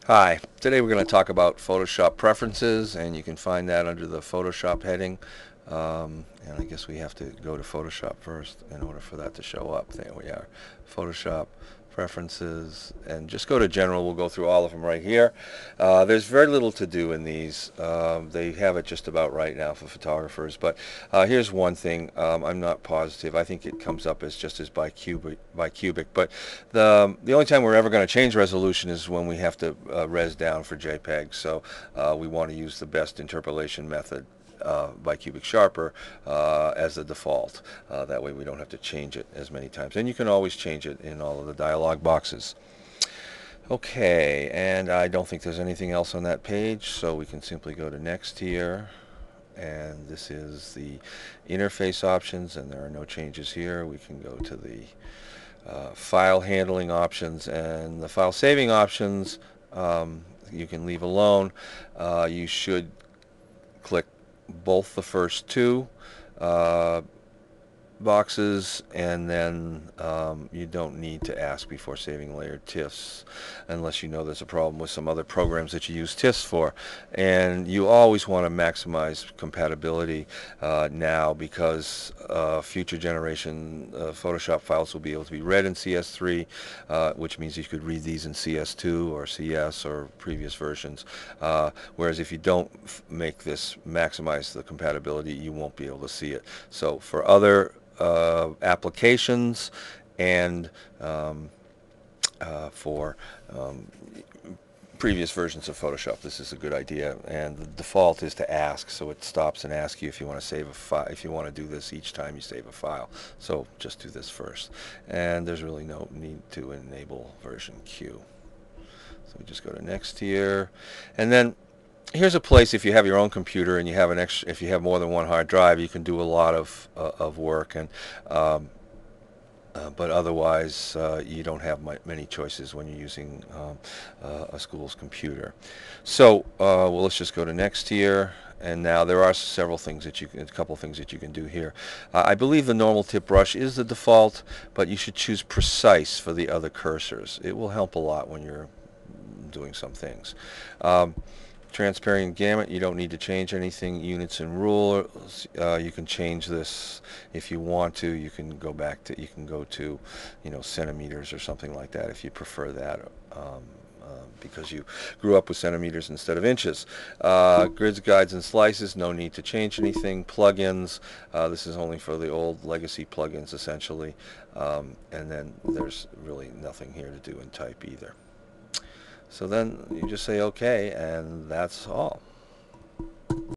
Hi, today we're going to talk about Photoshop preferences, and you can find that under the Photoshop heading. And I guess we have to go to Photoshop first in order for that to show up. There we are, Photoshop preferences, and just go to general. We'll go through all of them right here. There's very little to do in these. They have it just about right now for photographers, but here's one thing. I'm not positive. I think it comes up as just as bicubic, but the only time we're ever going to change resolution is when we have to res down for JPEG. So we want to use the best interpolation method, bicubic sharper, as the default. That way we don't have to change it as many times. And you can always change it in all of the dialog boxes. Okay, and I don't think there's anything else on that page, so we can simply go to next here. And this is the interface options, and there are no changes here. We can go to the file handling options, and the file saving options you can leave alone. You should click both the first two boxes, and then you don't need to ask before saving layered TIFFs unless you know there's a problem with some other programs that you use TIFFs for. And you always want to maximize compatibility now, because future generation Photoshop files will be able to be read in CS3, which means you could read these in CS2 or CS or previous versions. Whereas if you don't make this maximize the compatibility, you won't be able to see it. So for other applications and for previous versions of Photoshop, this is a good idea. And the default is to ask, so it stops and asks you if you want to save a file, if you want to do this each time you save a file. So just do this first, and there's really no need to enable version Q. So we just go to next here, and then here's a place, if you have your own computer and you have an extra, if you have more than one hard drive, you can do a lot of work, and but otherwise you don't have many choices when you're using a school's computer. So well, let's just go to next here. And now there are several things that a couple of things that you can do here. I believe the normal tip brush is the default, but you should choose precise for the other cursors. It will help a lot when you're doing some things. Transparent gamut, you don't need to change anything. Units and rulers, you can change this if you want to. You can go back to, you can go to, centimeters or something like that if you prefer that, because you grew up with centimeters instead of inches. Grids, guides, and slices, no need to change anything. Plugins, this is only for the old legacy plugins essentially. And then there's really nothing here to do in type either. So then you just say OK, and that's all.